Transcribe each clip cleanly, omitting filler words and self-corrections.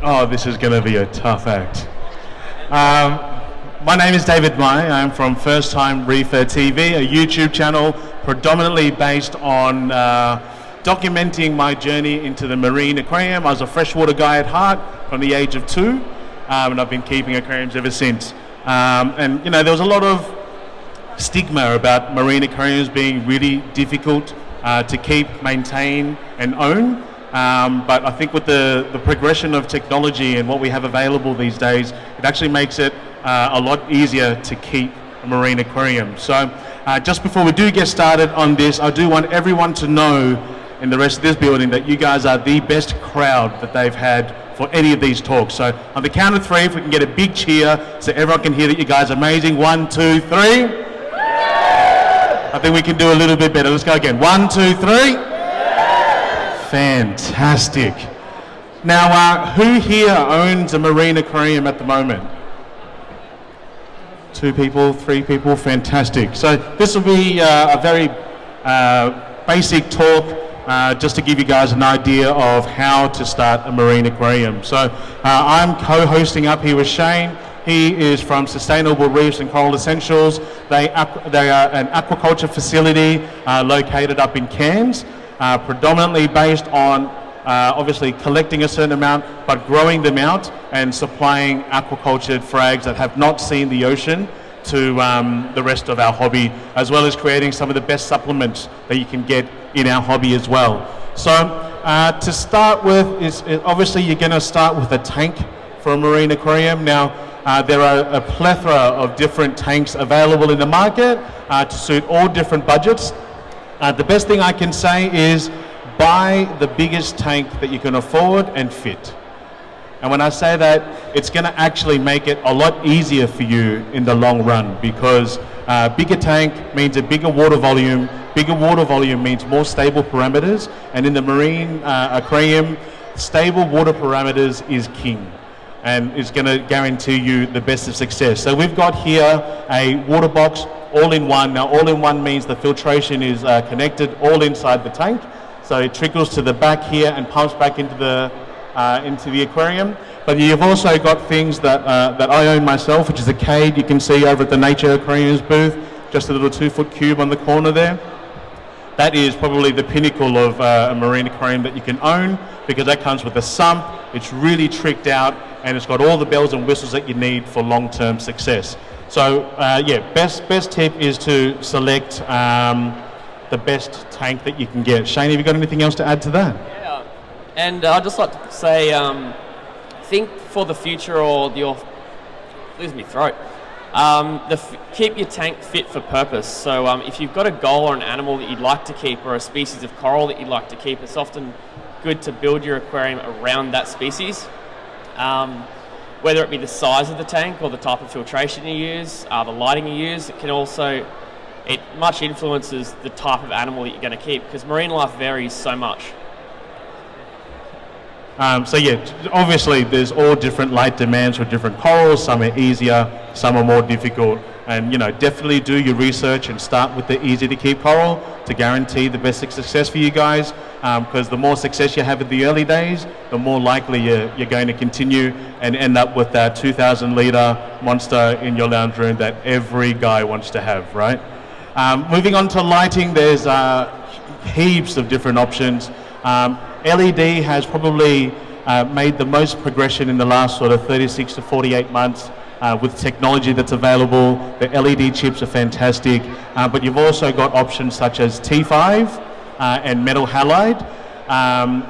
Oh, this is going to be a tough act. My name is David Mai. I'm from First Time Reefer TV, a YouTube channel predominantly based on documenting my journey into the marine aquarium. I was a freshwater guy at heart from the age of 2, and I've been keeping aquariums ever since. And you know, there was a lot of stigma about marine aquariums being really difficult to keep, maintain, and own. But I think with the progression of technology and what we have available these days, it actually makes it a lot easier to keep a marine aquarium. So just before we do get started on this, I do want everyone to know in the rest of this building that you guys are the best crowd that they've had for any of these talks. So on the count of 3, if we can get a big cheer so everyone can hear that you guys are amazing. 1, 2, 3. I think we can do a little bit better. Let's go again. 1, 2, 3. Fantastic. Now, who here owns a marine aquarium at the moment? 2 people, 3 people, fantastic. So this will be a very basic talk just to give you guys an idea of how to start a marine aquarium. So I'm co-hosting up here with Shane. He is from Sustainable Reefs and Coral Essentials. They are an aquaculture facility located up in Cairns, predominantly based on obviously collecting a certain amount, but growing them out and supplying aquacultured frags that have not seen the ocean to the rest of our hobby, as well as creating some of the best supplements that you can get in our hobby as well. So to start with, obviously you're going to start with a tank for a marine aquarium. Now, there are a plethora of different tanks available in the market to suit all different budgets. The best thing I can say is buy the biggest tank that you can afford and fit. And when I say that, it's going to actually make it a lot easier for you in the long run, because bigger tank means a bigger water volume. Bigger water volume means more stable parameters. And in the marine aquarium, stable water parameters is king, and it's going to guarantee you the best of success. So we've got here a water box all-in-one. Now, all-in-one means the filtration is connected all inside the tank. So it trickles to the back here and pumps back into the aquarium. But you've also got things that I own myself, which is a Cade. You can see over at the Nature Aquariums booth, just a little 2-foot cube on the corner there. That is probably the pinnacle of a marine aquarium that you can own, because that comes with a sump. It's really tricked out, and it's got all the bells and whistles that you need for long-term success. So yeah, best tip is to select the best tank that you can get. Shane, have you got anything else to add to that? Yeah, and I'd just like to say, think for the future, or losing my throat. Keep your tank fit for purpose. So if you've got a goal or an animal that you'd like to keep, or a species of coral that you'd like to keep, it's often good to build your aquarium around that species. Whether it be the size of the tank or the type of filtration you use, the lighting you use, it much influences the type of animal that you're going to keep, because marine life varies so much. So yeah, obviously there's all different light demands for different corals. Some are easier, some are more difficult. And you know, definitely do your research and start with the easy to keep coral to guarantee the best success for you guys. Because the more success you have in the early days, the more likely you're going to continue and end up with that 2,000 litre monster in your lounge room that every guy wants to have, right? Moving on to lighting, there's heaps of different options. LED has probably made the most progression in the last sort of 36 to 48 months with technology that's available. The LED chips are fantastic, but you've also got options such as T5 and metal halide,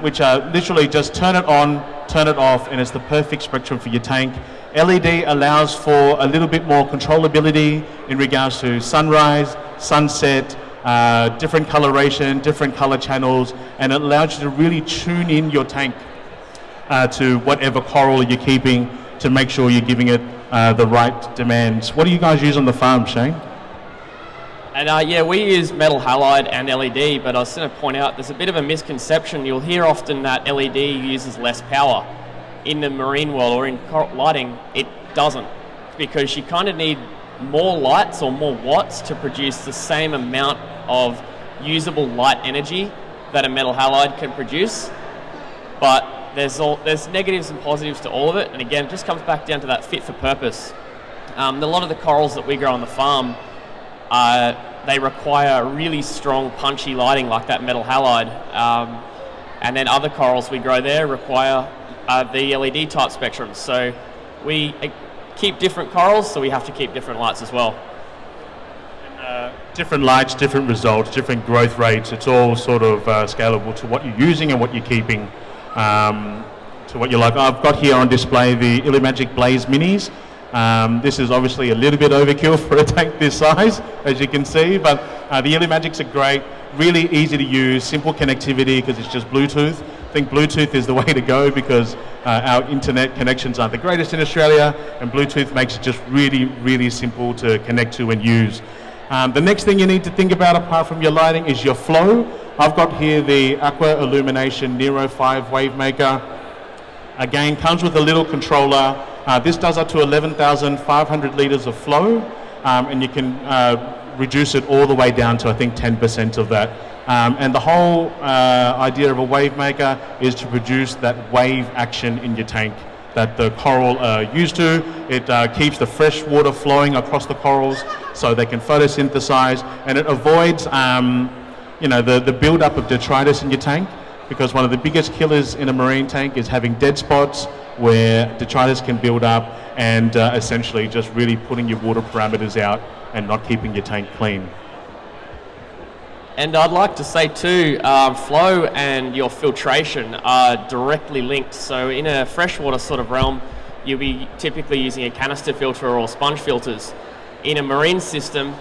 which are literally just turn it on, turn it off, and it's the perfect spectrum for your tank. LED allows for a little bit more controllability in regards to sunrise, sunset, different coloration, different color channels, and it allows you to really tune in your tank to whatever coral you're keeping to make sure you're giving it the right demands. What do you guys use on the farm, Shane? And yeah, we use metal halide and LED, but I was going to point out there's a bit of a misconception. You'll hear often that LED uses less power. In the marine world or in lighting, it doesn't, because you kind of need more lights or more watts to produce the same amount of usable light energy that a metal halide can produce. But there's negatives and positives to all of it, and again, it just comes back down to that fit for purpose. A lot of the corals that we grow on the farm, they require really strong punchy lighting like that metal halide, and then other corals we grow there require the LED type spectrum. So we keep different corals, so we have to keep different lights as well. Different lights, different results, different growth rates. It's all sort of scalable to what you're using and what you're keeping, to what you like. I've got here on display the Illumagic Blaze Minis. This is obviously a little bit overkill for a tank this size, as you can see, but the Illumagics are great, really easy to use, simple connectivity because it's just Bluetooth. I think Bluetooth is the way to go because our internet connections aren't the greatest in Australia, and Bluetooth makes it just really, really simple to connect to and use. The next thing you need to think about apart from your lighting is your flow. I've got here the Aqua Illumination Nero 5 Wave Maker. Again, comes with a little controller. This does up to 11,500 litres of flow, and you can reduce it all the way down to I think 10% of that. And the whole idea of a wave maker is to produce that wave action in your tank that the coral are used to. It keeps the fresh water flowing across the corals so they can photosynthesize, and it avoids the build-up of detritus in your tank, because one of the biggest killers in a marine tank is having dead spots where detritus can build up and essentially just really putting your water parameters out and not keeping your tank clean. And I'd like to say too, flow and your filtration are directly linked. So in a freshwater sort of realm, you'll be typically using a canister filter or sponge filters. In a marine system,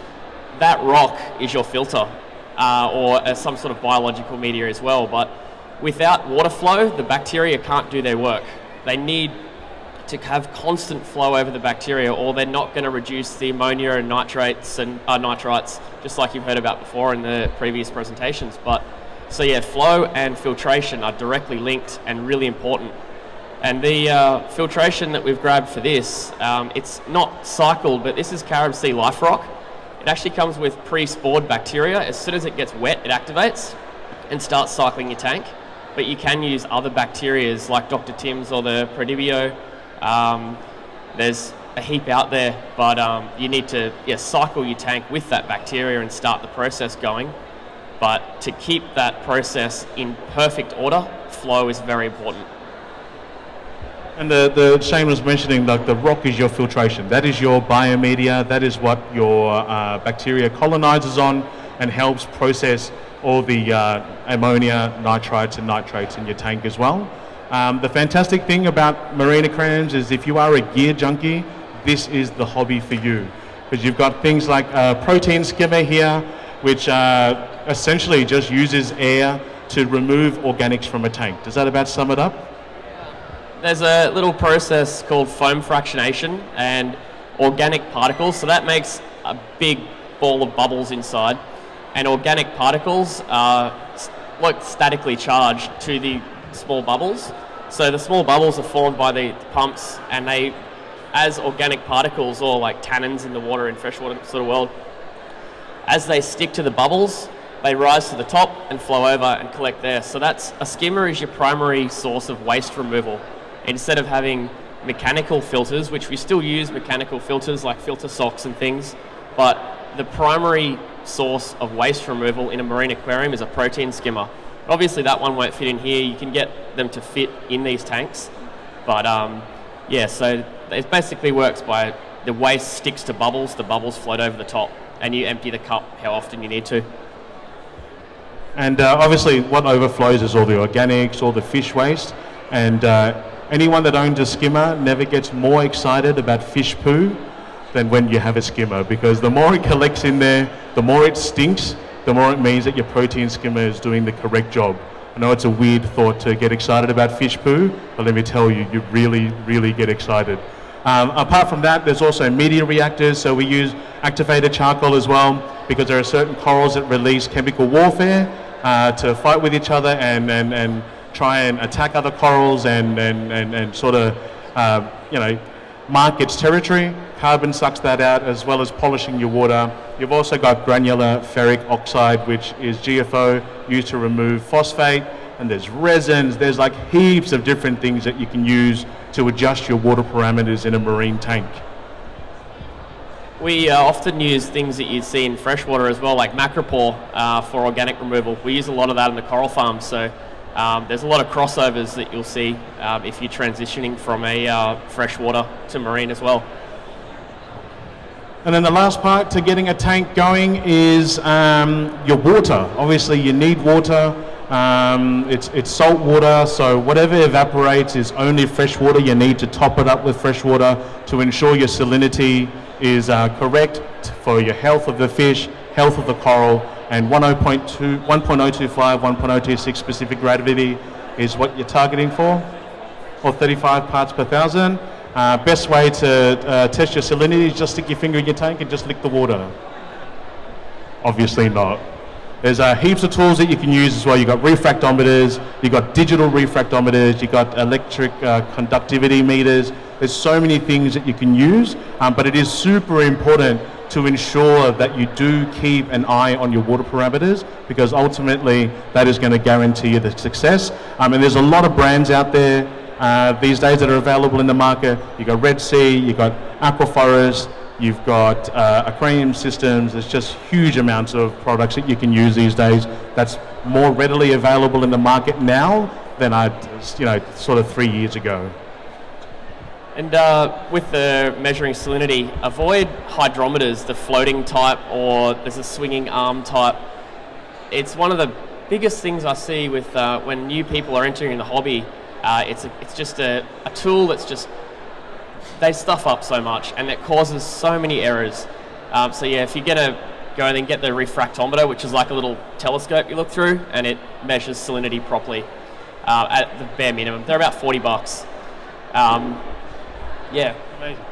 that rock is your filter, or some sort of biological media as well. But without water flow, the bacteria can't do their work. They need to have constant flow over the bacteria, or they're not going to reduce the ammonia and nitrates and nitrites, just like you've heard about before in the previous presentations. But so yeah, flow and filtration are directly linked and really important. And the filtration that we've grabbed for this, it's not cycled, but this is Carob Sea Life Rock. It actually comes with pre-spored bacteria. As soon as it gets wet, it activates and starts cycling your tank. But you can use other bacterias like Dr. Tim's or the Prodibio. There's a heap out there, but you need to cycle your tank with that bacteria and start the process going. But to keep that process in perfect order, flow is very important. And the Shane was mentioning, like, the rock is your filtration. That is your biomedia. That is what your bacteria colonizes on and helps process all the ammonia, nitrites and nitrates in your tank as well. The fantastic thing about marine aquariums is if you are a gear junkie, this is the hobby for you. Because you've got things like a protein skimmer here, which essentially just uses air to remove organics from a tank. Does that about sum it up? There's a little process called foam fractionation and organic particles. So that makes a big ball of bubbles inside. And organic particles are statically charged to the small bubbles. So the small bubbles are formed by the pumps, and they, as organic particles or like tannins in the water in freshwater sort of world, as they stick to the bubbles, they rise to the top and flow over and collect there. So that's a skimmer is your primary source of waste removal. Instead of having mechanical filters, which we still use mechanical filters like filter socks and things, but the primary source of waste removal in a marine aquarium is a protein skimmer. Obviously that one won't fit in here. You can get them to fit in these tanks, but so it basically works by the waste sticks to bubbles, the bubbles float over the top, and you empty the cup how often you need to. And obviously what overflows is all the organics, all the fish waste, and anyone that owns a skimmer never gets more excited about fish poo than when you have a skimmer, because the more it collects in there, the more it stinks, the more it means that your protein skimmer is doing the correct job. I know it's a weird thought to get excited about fish poo, but let me tell you, you really, really get excited. Apart from that, there's also media reactors, so we use activated charcoal as well, because there are certain corals that release chemical warfare to fight with each other and try and attack other corals and sort of, mark its territory. Carbon sucks that out, as well as polishing your water. You've also got granular ferric oxide, which is GFO, used to remove phosphate, and there's resins, there's like heaps of different things that you can use to adjust your water parameters in a marine tank. We often use things that you see in freshwater as well, like macropore for organic removal. We use a lot of that in the coral farms, so there's a lot of crossovers that you'll see if you're transitioning from a freshwater to marine as well. And then the last part to getting a tank going is your water. Obviously you need water. It's salt water, so whatever evaporates is only fresh water. You need to top it up with fresh water to ensure your salinity is correct for your health of the fish, health of the coral, and 1.025, 1.026 specific gravity is what you're targeting for, or 35 parts per thousand. Best way to test your salinity is just stick your finger in your tank and just lick the water. Obviously not. There's heaps of tools that you can use as well. You've got refractometers, you've got digital refractometers, you've got electric conductivity meters. There's so many things that you can use, but it is super important to ensure that you do keep an eye on your water parameters, because ultimately that is going to guarantee you the success. And there's a lot of brands out there these days that are available in the market. You've got Red Sea, you've got Aquaforest, you've got aquarium systems. There's just huge amounts of products that you can use these days that's more readily available in the market now than sort of 3 years ago. And with the measuring salinity, avoid hydrometers, the floating type, or there's a swinging arm type. It's one of the biggest things I see with when new people are entering the hobby. It's just a tool that's just, they stuff up so much and it causes so many errors. So yeah, if you're gonna go and then get the refractometer, which is like a little telescope you look through, and it measures salinity properly at the bare minimum. They're about $40. Yeah, amazing.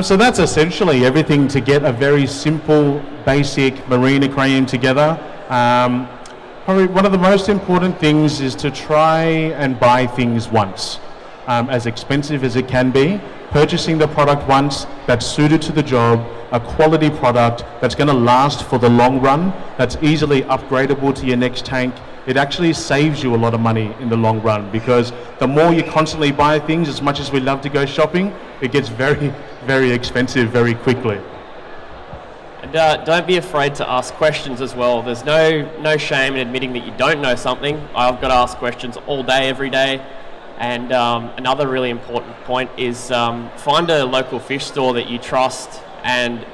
So that's essentially everything to get a very simple, basic marine aquarium together. Probably one of the most important things is to try and buy things once, as expensive as it can be. Purchasing the product once that's suited to the job, a quality product that's going to last for the long run, that's easily upgradable to your next tank. It actually saves you a lot of money in the long run, because the more you constantly buy things, as much as we love to go shopping, it gets very, very expensive very quickly. And don't be afraid to ask questions as well. There's no shame in admitting that you don't know something. I've got to ask questions all day, every day. And another really important point is find a local fish store that you trust and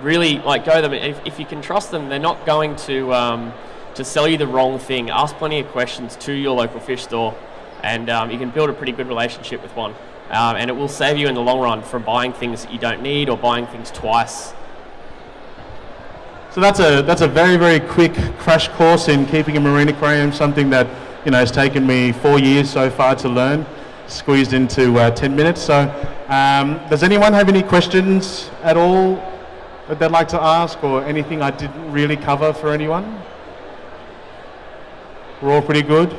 really go them. If you can trust them, they're not going to sell you the wrong thing. Ask plenty of questions to your local fish store, and you can build a pretty good relationship with one. And it will save you in the long run from buying things that you don't need or buying things twice. So that's a very, very quick crash course in keeping a marine aquarium, something that has taken me 4 years so far to learn, squeezed into 10 minutes. So does anyone have any questions at all that they'd like to ask, or anything I didn't really cover for anyone? We're all pretty good.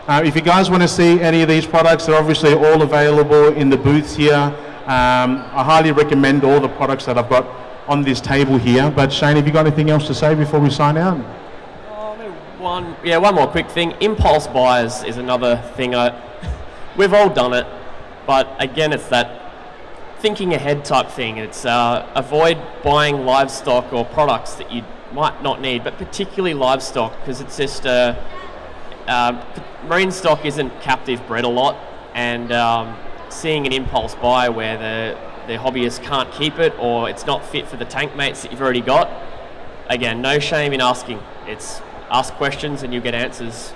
If you guys want to see any of these products, they're obviously all available in the booths here. I highly recommend all the products that I've got on this table here. But Shane, have you got anything else to say before we sign out? One more quick thing. Impulse buys is another thing. We've all done it, but again, it's that thinking ahead type thing. It's avoid buying livestock or products that you might not need, but particularly livestock, because it's just marine stock isn't captive bred a lot, and seeing an impulse buy where the hobbyist can't keep it, or it's not fit for the tank mates that you've already got. Again, no shame in asking. It's ask questions and you get answers.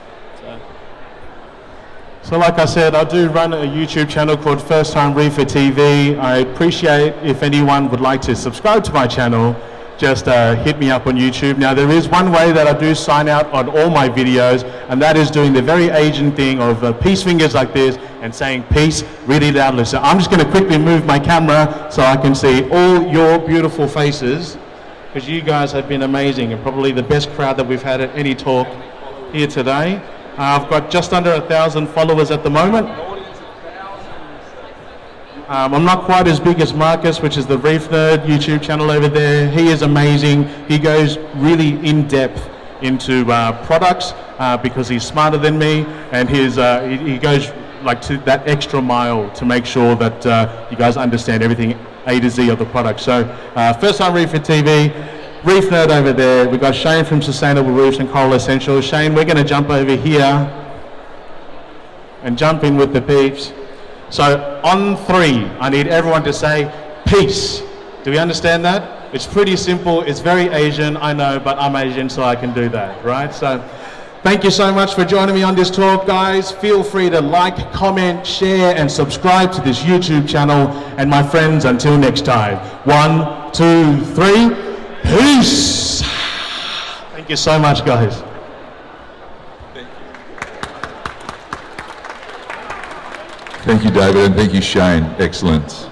So like I said, I do run a YouTube channel called First Time Reefer TV. I appreciate if anyone would like to subscribe to my channel, just hit me up on YouTube. Now there is one way that I do sign out on all my videos, and that is doing the very Asian thing of peace fingers like this and saying peace really loudly. So I'm just going to quickly move my camera so I can see all your beautiful faces, because you guys have been amazing and probably the best crowd that we've had at any talk here today. I've got just under 1,000 followers at the moment. I'm not quite as big as Marcus, which is the Reef Nerd YouTube channel over there. He is amazing. He goes really in depth into products because he's smarter than me, and he goes like to that extra mile to make sure that you guys understand everything A to Z of the product. So first time Reefer TV, Reef Nerd over there. We've got Shane from Sustainable Roofs and Coral Essentials. Shane, we're going to jump over here and jump in with the peeps. So on 3, I need everyone to say peace. Do we understand that? It's pretty simple. It's very Asian, I know, but I'm Asian, so I can do that, right? So thank you so much for joining me on this talk, guys. Feel free to like, comment, share, and subscribe to this YouTube channel. And my friends, until next time, 1, 2, 3, peace. Thank you so much, guys. Thank you, David, and thank you, Shane. Excellent.